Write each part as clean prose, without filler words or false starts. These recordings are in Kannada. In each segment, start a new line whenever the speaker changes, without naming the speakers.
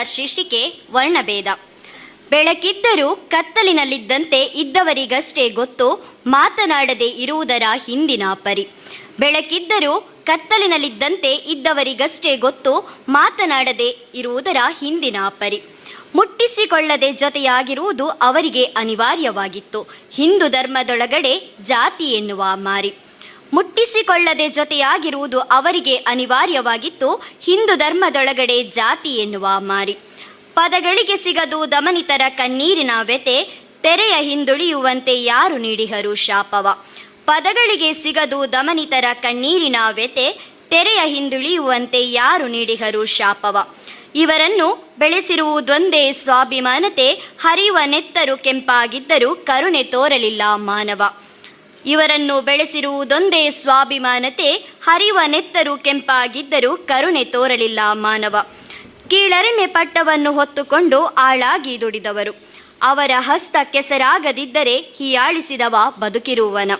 ಶೀರ್ಷಿಕೆ ವರ್ಣಭೇದ. ಬೆಳಕಿದ್ದರೂ ಕತ್ತಲಿನಲ್ಲಿದ್ದಂತೆ ಇದ್ದವರಿಗಷ್ಟೇ ಗೊತ್ತು ಮಾತನಾಡದೆ ಇರುವುದರ ಹಿಂದಿನ ಪರಿ. ಬೆಳಕಿದ್ದರೂ ಕತ್ತಲಿನಲ್ಲಿದ್ದಂತೆ ಇದ್ದವರಿಗಷ್ಟೇ ಗೊತ್ತು ಮಾತನಾಡದೆ ಇರುವುದರ ಹಿಂದಿನ ಪರಿ. ಮುಟ್ಟಿಸಿಕೊಳ್ಳದೆ ಜೊತೆಯಾಗಿರುವುದು ಅವರಿಗೆ ಅನಿವಾರ್ಯವಾಗಿತ್ತು, ಹಿಂದೂ ಧರ್ಮದೊಳಗಡೆ ಜಾತಿ ಎನ್ನುವ ಮಾರಿ. ಮುಟ್ಟಿಸಿಕೊಳ್ಳದೆ ಜೊತೆಯಾಗಿರುವುದು ಅವರಿಗೆ ಅನಿವಾರ್ಯವಾಗಿತ್ತು, ಹಿಂದೂ ಧರ್ಮದೊಳಗಡೆ ಜಾತಿ ಎನ್ನುವ ಮಾರಿ. ಪದಗಳಿಗೆ ಸಿಗದು ದಮನಿತರ ಕಣ್ಣೀರಿನ ವ್ಯತೆ, ತೆರೆಯ ಹಿಂದುಳಿಯುವಂತೆ ಯಾರು ನೀಡಿಹರು ಶಾಪವ. ಪದಗಳಿಗೆ ಸಿಗದು ದಮನಿತರ ಕಣ್ಣೀರಿನ ವ್ಯತೆ, ತೆರೆಯ ಹಿಂದುಳಿಯುವಂತೆ ಯಾರು ನೀಡಿಹರು ಶಾಪವ. ಇವರನ್ನು ಬೆಳೆಸಿರುವುದೊಂದೇ ಸ್ವಾಭಿಮಾನತೆ, ಹರಿಯುವ ನೆತ್ತರು ಕೆಂಪಾಗಿದ್ದರೂ ಕರುಣೆ ತೋರಲಿಲ್ಲ ಮಾನವ. ಇವರನ್ನು ಬೆಳೆಸಿರುವುದೊಂದೇ ಸ್ವಾಭಿಮಾನತೆ, ಹರಿಯುವ ನೆತ್ತರು ಕೆಂಪಾಗಿದ್ದರೂ ಕರುಣೆ ತೋರಲಿಲ್ಲ ಮಾನವ. ಕೀಳರಿಮೆ ಪಟ್ಟವನ್ನು ಹೊತ್ತುಕೊಂಡು ಆಳಾಗಿ ದುಡಿದವರು, ಅವರ ಹಸ್ತ ಕೆಸರಾಗದಿದ್ದರೆ ಹೀಯಾಳಿಸಿದವ ಬದುಕಿರುವನ.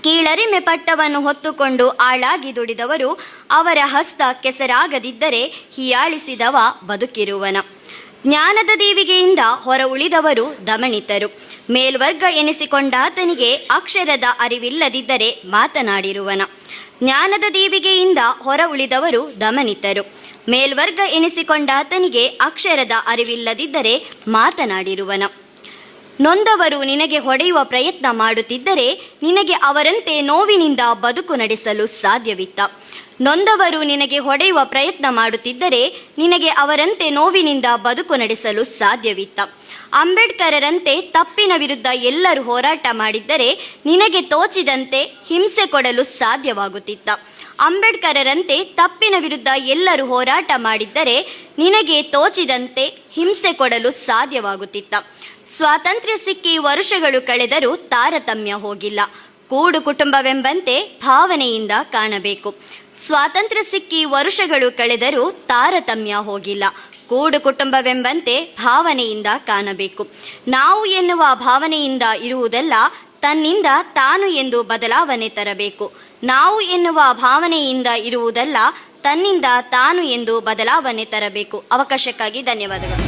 ಕೀಳರಿಮೆ ಪಟ್ಟವನ್ನು ಹೊತ್ತುಕೊಂಡು ಆಳಾಗಿ ದುಡಿದವರು, ಅವರ ಹಸ್ತ ಕೆಸರಾಗದಿದ್ದರೆ ಹೀಯಾಳಿಸಿದವ ಬದುಕಿರುವನ. ಜ್ಞಾನದ ದೀವಿಗೆಯಿಂದ ಹೊರ ಉಳಿದವರು ದಮನಿತರು, ಮೇಲ್ವರ್ಗ ಎನಿಸಿಕೊಂಡಾತನಿಗೆ ಅಕ್ಷರದ ಅರಿವಿಲ್ಲದಿದ್ದರೆ ಮಾತನಾಡಿರುವನ. ಜ್ಞಾನದ ದೀವಿಗೆಯಿಂದ ಹೊರ ಉಳಿದವರು ದಮನಿತರು, ಮೇಲ್ವರ್ಗ ಎನಿಸಿಕೊಂಡಾತನಿಗೆ ಅಕ್ಷರದ ಅರಿವಿಲ್ಲದಿದ್ದರೆ ಮಾತನಾಡಿರುವನ. ನೊಂದವರು ನಿನಗೆ ಹೊಡೆಯುವ ಪ್ರಯತ್ನ ಮಾಡುತ್ತಿದ್ದರೆ ನಿನಗೆ ಅವರಂತೆ ನೋವಿನಿಂದ ಬದುಕು ನಡೆಸಲು ಸಾಧ್ಯವಿತ್ತ. ನೊಂದವರು ನಿನಗೆ ಹೊಡೆಯುವ ಪ್ರಯತ್ನ ಮಾಡುತ್ತಿದ್ದರೆ ನಿನಗೆ ಅವರಂತೆ ನೋವಿನಿಂದ ಬದುಕು ನಡೆಸಲು ಸಾಧ್ಯವಿತ್ತ. ಅಂಬೇಡ್ಕರರಂತೆ ತಪ್ಪಿನ ವಿರುದ್ಧ ಎಲ್ಲರೂ ಹೋರಾಟ ಮಾಡಿದ್ದರೆ ನಿನಗೆ ತೋಚಿದಂತೆ ಹಿಂಸೆ ಕೊಡಲು ಸಾಧ್ಯವಾಗುತ್ತಿತ್ತ. ಅಂಬೇಡ್ಕರರಂತೆ ತಪ್ಪಿನ ವಿರುದ್ಧ ಎಲ್ಲರೂ ಹೋರಾಟ ಮಾಡಿದ್ದರೆ ನಿನಗೆ ತೋಚಿದಂತೆ ಹಿಂಸೆ ಕೊಡಲು ಸಾಧ್ಯವಾಗುತ್ತಿತ್ತ. ಸ್ವಾತಂತ್ರ್ಯ ಸಿಕ್ಕಿ ವರ್ಷಗಳು ಕಳೆದರೂ ತಾರತಮ್ಯ ಹೋಗಿಲ್ಲ, ಕೂಡು ಕುಟುಂಬವೆಂಬಂತೆ ಭಾವನೆಯಿಂದ ಕಾಣಬೇಕು. ಸ್ವಾತಂತ್ರ್ಯ ಸಿಕ್ಕಿ ವರುಷಗಳು ಕಳೆದರೂ ತಾರತಮ್ಯ ಹೋಗಿಲ್ಲ, ಕೂಡು ಕುಟುಂಬವೆಂಬಂತೆ ಭಾವನೆಯಿಂದ ಕಾಣಬೇಕು. ನಾವು ಎನ್ನುವ ಭಾವನೆಯಿಂದ ಇರುವುದಲ್ಲ, ತನ್ನಿಂದ ತಾನು ಎಂದು ಬದಲಾವಣೆ ತರಬೇಕು. ನಾವು ಎನ್ನುವ ಭಾವನೆಯಿಂದ ಇರುವುದಲ್ಲ, ತನ್ನಿಂದ ತಾನು ಎಂದು ಬದಲಾವಣೆ ತರಬೇಕು. ಅವಕಾಶಕ್ಕಾಗಿ ಧನ್ಯವಾದಗಳು.